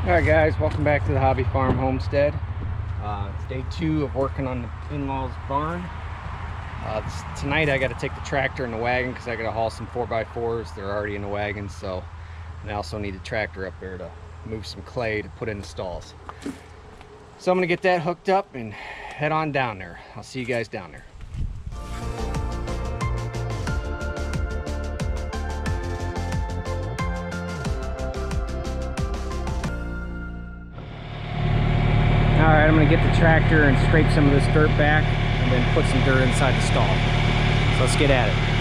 Alright guys, welcome back to the Hobby Farm Homestead. It's day 2 of working on the in-laws barn. Tonight I got to take the tractor and the wagon because I got to haul some 4x4s. They're already in the wagon, and I also need the tractor up there to move some clay to put in the stalls. So I'm going to get that hooked up and head on down there. I'll see you guys down there. Alright, I'm going to get the tractor and scrape some of this dirt back and then put some dirt inside the stall. So let's get at it.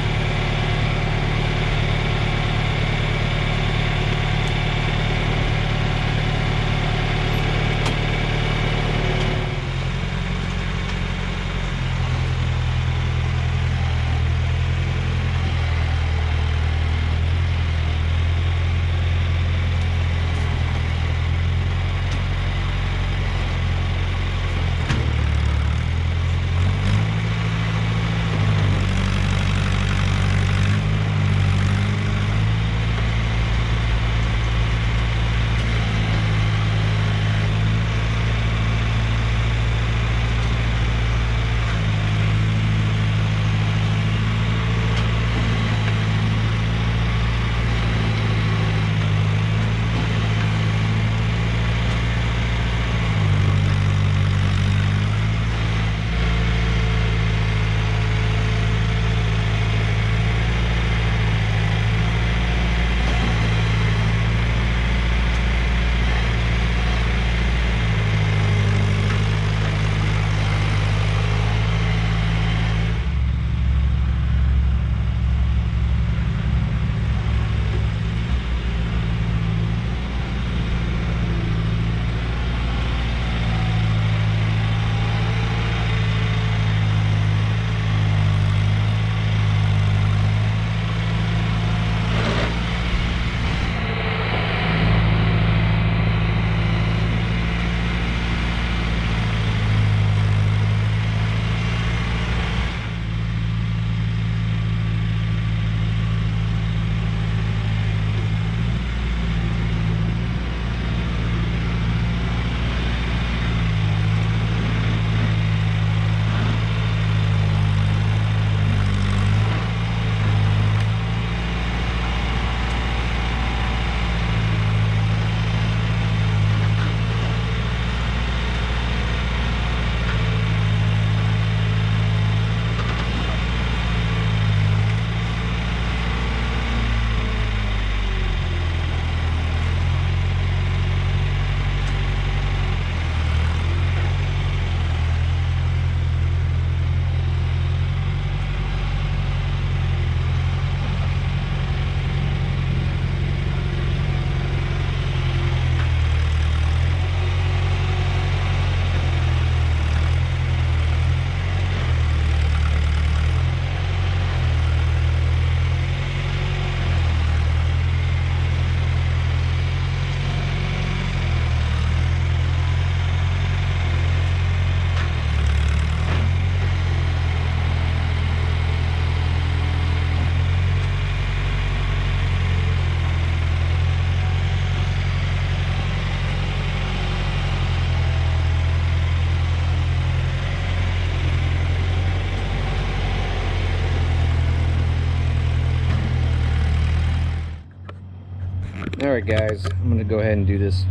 Alright guys, I'm going to go ahead and do this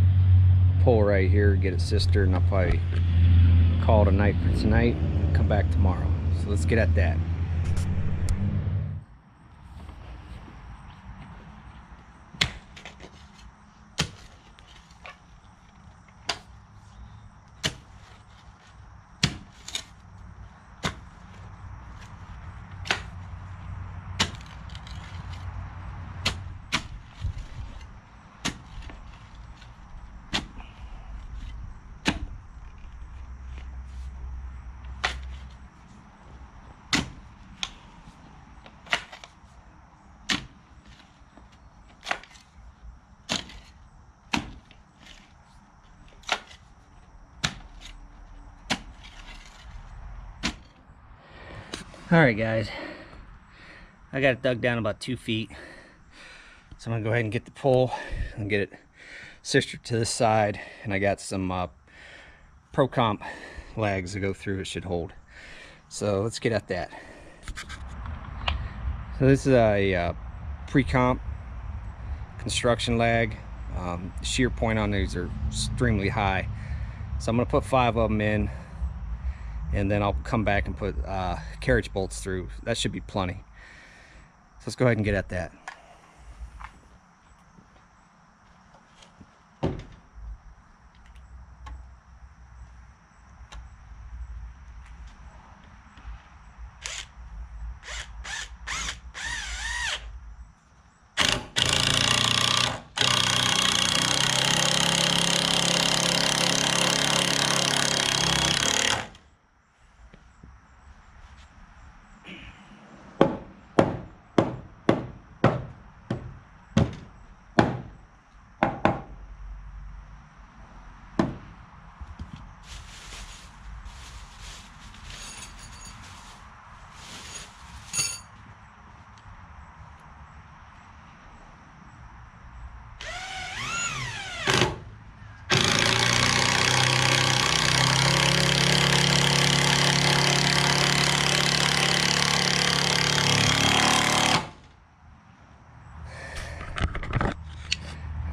pole right here, get it sistered, and I'll probably call it a night for tonight and come back tomorrow. So let's get at that. Alright guys, I got it dug down about 2 feet, so I'm gonna go ahead and get the pole and get it sister to this side, and I got some Pro Comp lags to go through. It should hold. So let's get at that. So this is a pre-comp construction lag. The shear point on these are extremely high, so I'm going to put 5 of them in, and then I'll come back and put carriage bolts through. That should be plenty. So let's go ahead and get at that.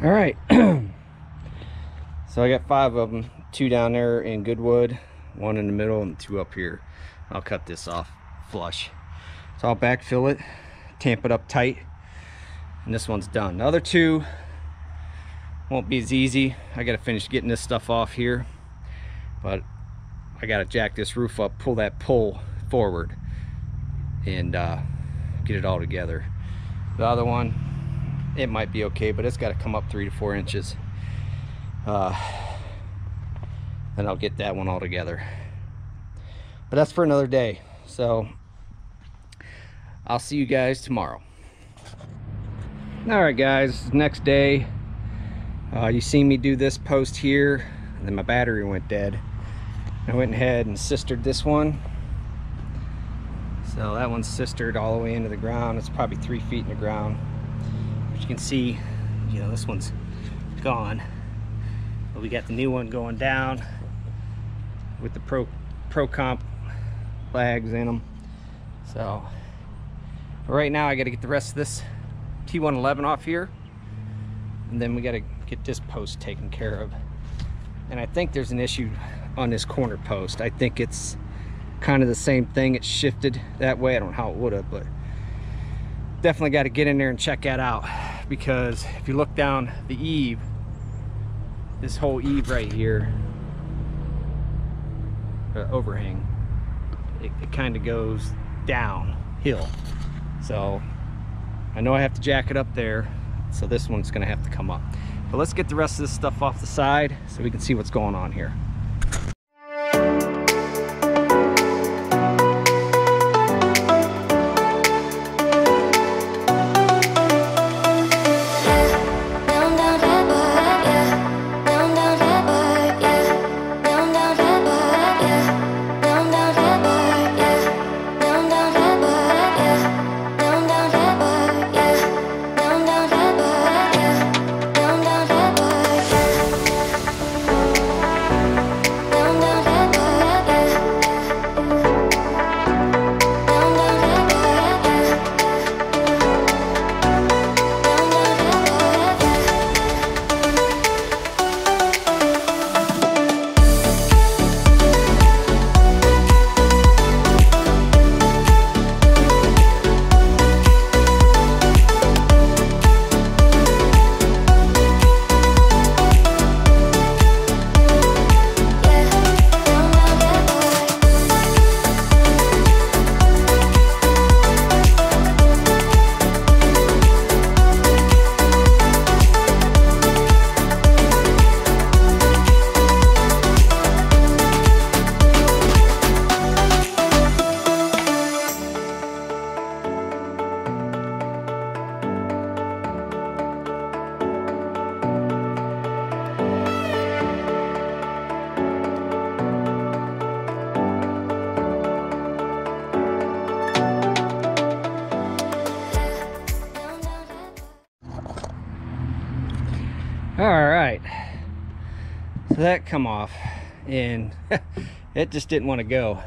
All right, so I got 5 of them, 2 down there in good wood, 1 in the middle, and 2 up here. I'll cut this off flush. So I'll backfill it, tamp it up tight, and this one's done. The other 2 won't be as easy. I gotta finish getting this stuff off here, but I gotta jack this roof up, pull that pole forward, and get it all together. The other one, it might be okay, but it's got to come up 3 to 4 inches. Then I'll get that one all together. But that's for another day. So I'll see you guys tomorrow. All right, guys, next day. You see me do this post here, and then my battery went dead. I went ahead and sistered this one. So that one's sistered all the way into the ground. It's probably 3 feet in the ground. You can see, you know, this one's gone, but we got the new one going down with the Pro Comp lags in them. So right now I got to get the rest of this T111 off here, and then we got to get this post taken care of. And I think there's an issue on this corner post. I think it's kind of the same thing. It's shifted that way. I don't know how it would have, but definitely got to get in there and check that out, because if you look down the eave, this whole eave right here, overhang, it kind of goes downhill. So I know I have to jack it up there, so this one's gonna have to come up. But let's get the rest of this stuff off the side so we can see what's going on here. All right, so that come off, and it just didn't want to go.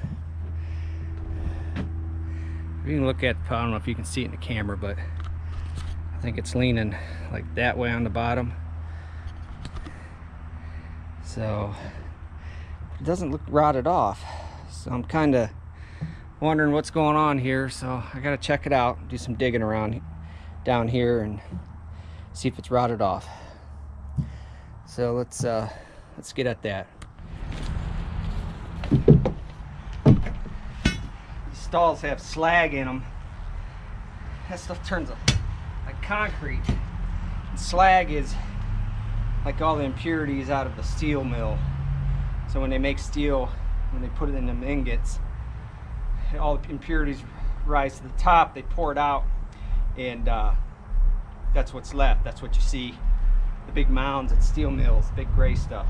You can look at, I don't know if you can see it in the camera, but I think it's leaning like that way on the bottom. So it doesn't look rotted off. So I'm kind of wondering what's going on here. So I gotta check it out, do some digging around down here and see if it's rotted off. So let's get at that. These stalls have slag in them. That stuff turns up like concrete. And slag is like all the impurities out of the steel mill. So when they make steel, when they put it in them ingots, all the impurities rise to the top, they pour it out, and that's what's left. That's what you see, the big mounds at steel mills, big gray stuff.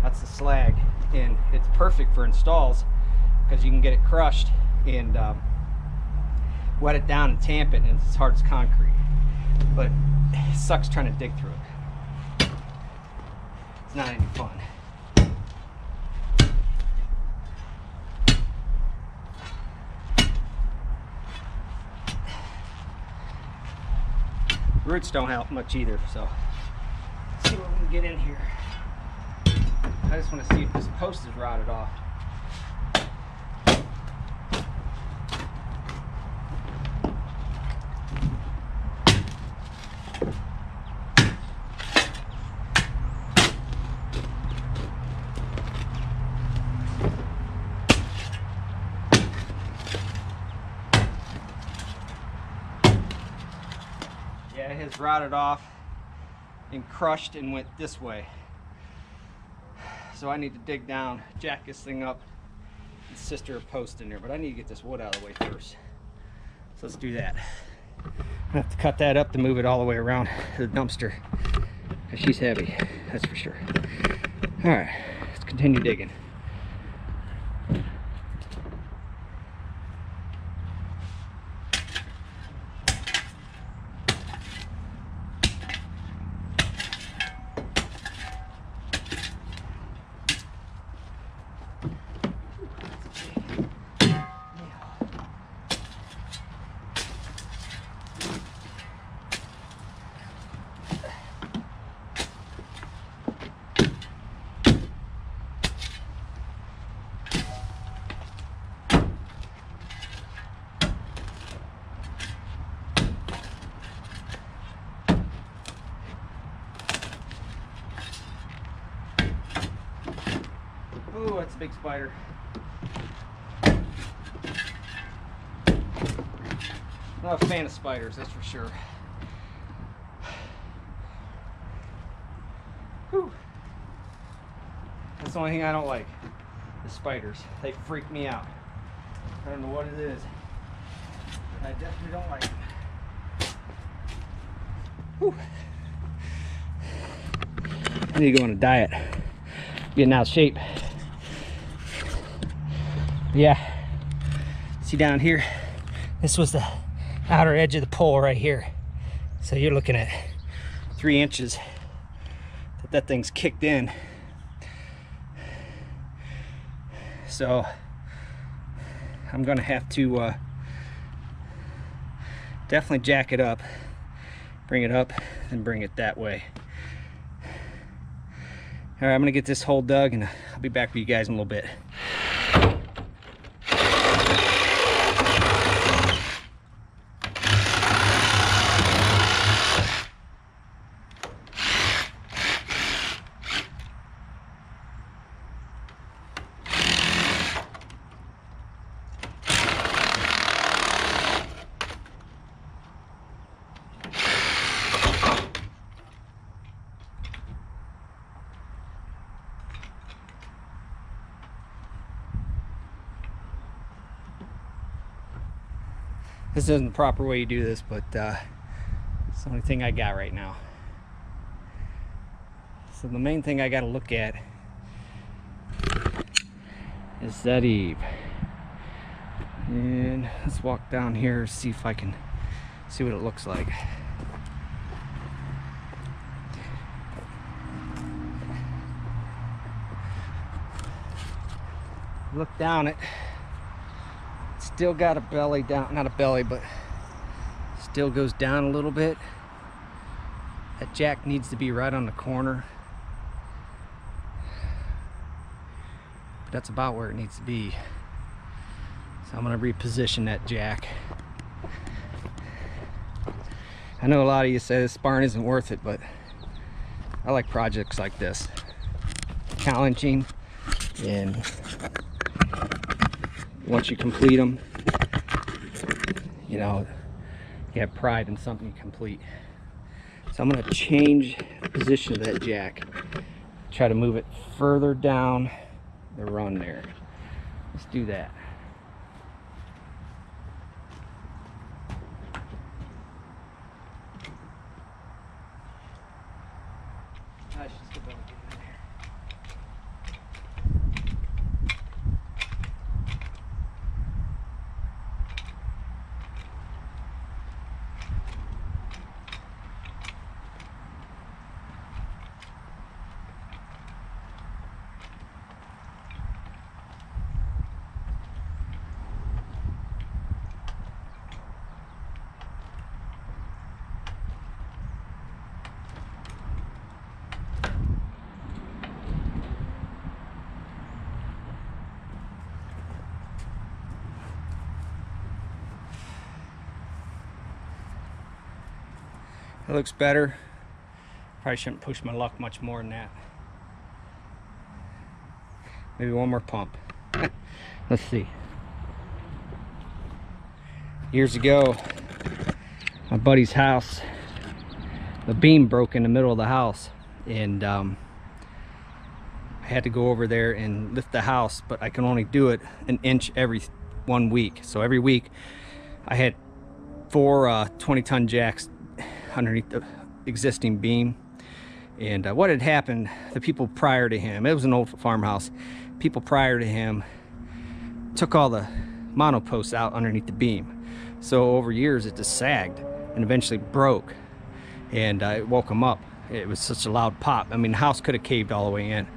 That's the slag, and it's perfect for installs because you can get it crushed and wet it down and tamp it, and it's as hard as concrete. But it sucks trying to dig through it. It's not any fun. Roots don't help much either, so let's see what we can get in here. I just want to see if this post is rotted off. Yeah, it has rotted off and crushed and went this way. So I need to dig down, jack this thing up, and sister a post in there. But I need to get this wood out of the way first. So let's do that. I'm gonna have to cut that up to move it all the way around the dumpster, because she's heavy, that's for sure. All right, let's continue digging. Ooh, that's a big spider. Not a fan of spiders, that's for sure. Whew. That's the only thing I don't like, the spiders. They freak me out. I don't know what it is, but I definitely don't like them. Whew. I need to go on a diet, getting out of shape. Yeah, see down here, this was the outer edge of the pole right here. So you're looking at 3 inches that thing's kicked in. So I'm gonna have to definitely jack it up, bring it up and bring it that way. All right, I'm gonna get this hole dug and I'll be back with you guys in a little bit. This isn't the proper way you do this, but it's the only thing I got right now. So the main thing I got to look at is that eave. And let's walk down here, see if I can see what it looks like. look down, it still got a belly down, not a belly, but still goes down a little bit. That jack needs to be right on the corner, but that's about where it needs to be. So I'm going to reposition that jack. I know a lot of you say this barn isn't worth it, but I like projects like this. Challenging, and once you complete them, you know, you have pride in something you complete. So I'm going to change the position of that jack. Try to move it further down the run there. Let's do that. I should still be able to get in there. It looks better. Probably shouldn't push my luck much more than that. Maybe one more pump. Let's see. Years ago, my buddy's house, the beam broke in the middle of the house, and I had to go over there and lift the house, but I can only do it an inch every 1 week. So every week I had 4 20-ton jacks underneath the existing beam. And what had happened, the people prior to him, it was an old farmhouse, people prior to him took all the monoposts out underneath the beam. So over years it just sagged and eventually broke, and it woke them up. It was such a loud pop. I mean, the house could have caved all the way in.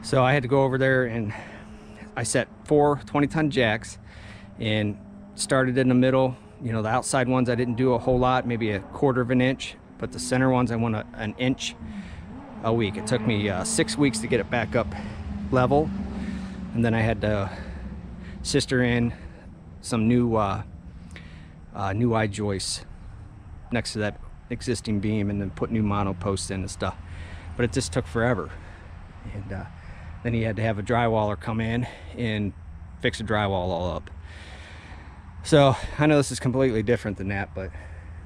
So I had to go over there, and I set 4 20-ton jacks and started in the middle. You know, the outside ones I didn't do a whole lot, maybe 1/4 of an inch, but the center ones I went an inch a week. It took me 6 weeks to get it back up level, and then I had to sister in some new eye joists next to that existing beam, and then put new mono posts in and stuff. But it just took forever, and then he had to have a drywaller come in and fix the drywall all up. So I know this is completely different than that, but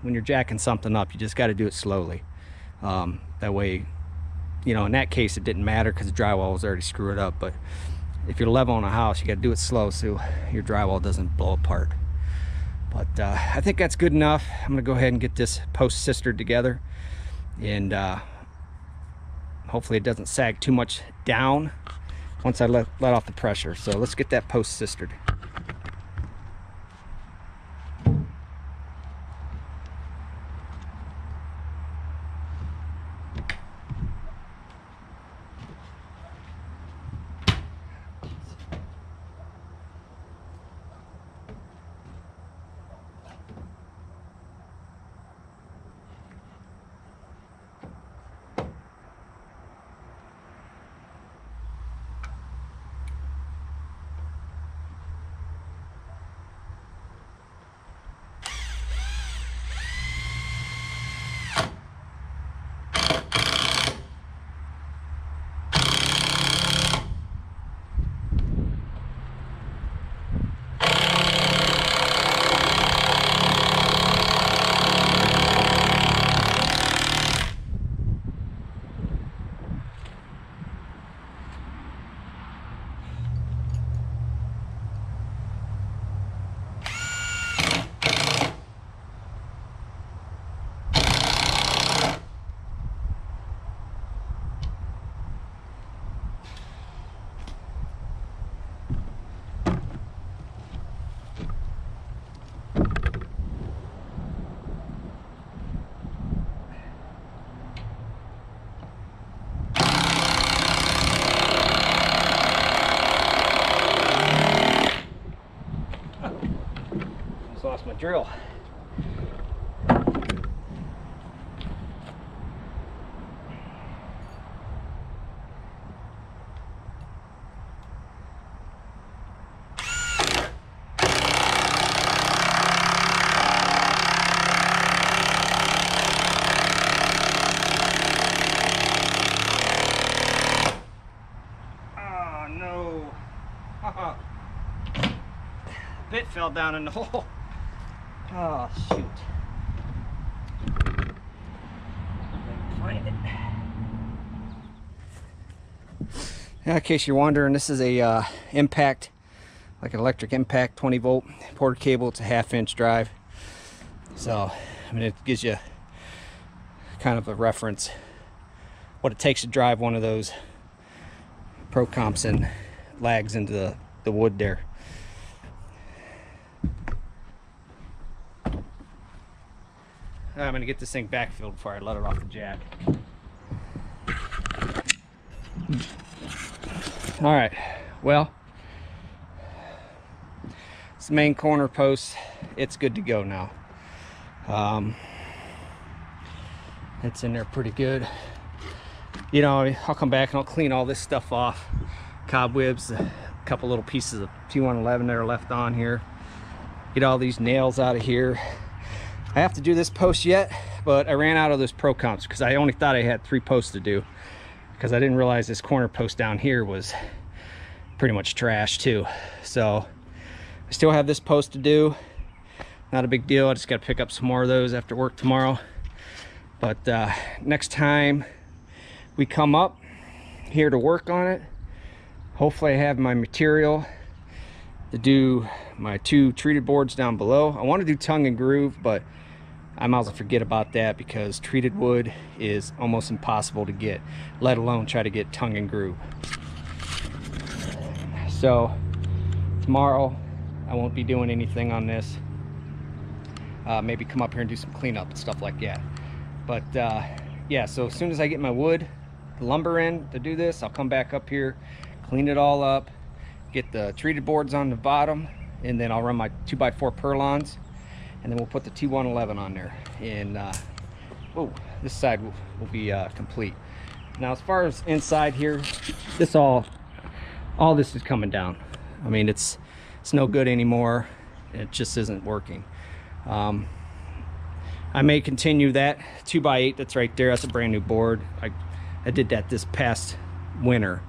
when you're jacking something up, you just got to do it slowly. That way, you know, in that case it didn't matter because the drywall was already screwed up. But if you're leveling a house, you got to do it slow so your drywall doesn't blow apart. But I think that's good enough. I'm gonna go ahead and get this post sistered together, and hopefully it doesn't sag too much down once I let off the pressure. So let's get that post sistered. drill. Oh no. Bit fell down in the hole. Oh shoot. Find it. Now, in case you're wondering, this is a impact, like an electric impact 20 volt porter cable. It's a 1/2 inch drive. So, I mean, it gives you kind of a reference what it takes to drive one of those pro comps and lags into the wood there. I'm gonna get this thing backfilled before I let it off the jack. All right, well, it's the main corner post. It's good to go now. It's in there pretty good. You know, I'll come back and I'll clean all this stuff off. Cobwebs, a couple little pieces of T111 that are left on here. Get all these nails out of here. I have to do this post yet, but I ran out of those pro comps because I only thought I had 3 posts to do, because I didn't realize this corner post down here was pretty much trash too. So I still have this post to do. Not a big deal. I just got to pick up some more of those after work tomorrow. But next time we come up here to work on it, hopefully I have my material to do my 2 treated boards down below. I want to do tongue and groove, but I might as well forget about that because treated wood is almost impossible to get, let alone try to get tongue and groove. So tomorrow I won't be doing anything on this. Maybe come up here and do some cleanup and stuff like that. But yeah, so as soon as I get my wood, the lumber in to do this, I'll come back up here, clean it all up, get the treated boards on the bottom, and then I'll run my 2x4 purlons, and then we'll put the T111 on there. And oh, this side will be complete. Now, as far as inside here, this all this is coming down. I mean, it's no good anymore. It just isn't working. I may continue that 2x8 that's right there. That's a brand new board. I did that this past winter.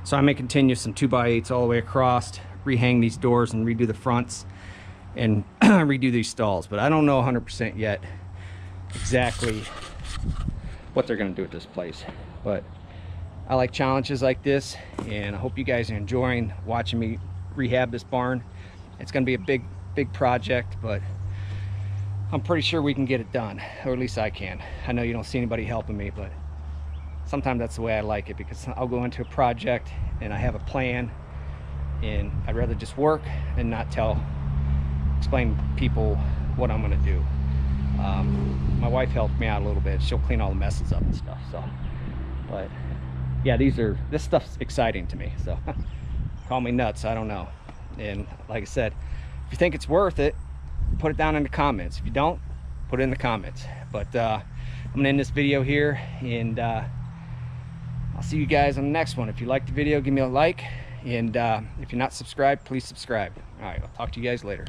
So I may continue some 2x8s all the way across, rehang these doors and redo the fronts and redo these stalls. But I don't know 100% yet exactly what they're gonna do with this place. But I like challenges like this, and I hope you guys are enjoying watching me rehab this barn. It's gonna be a big project, but I'm pretty sure we can get it done, or at least I can. I know you don't see anybody helping me, but sometimes that's the way I like it, because I'll go into a project and I have a plan, and I'd rather just work and not explain to people what I'm gonna do. My wife helped me out a little bit. She'll clean all the messes up and stuff. So, but yeah, this stuff's exciting to me. So call me nuts, I don't know. And like I said, if you think it's worth it, put it down in the comments. If you don't, put it in the comments. But I'm gonna end this video here, and I'll see you guys on the next one. If you liked the video, give me a like, and if you're not subscribed, please subscribe. All right, I'll talk to you guys later.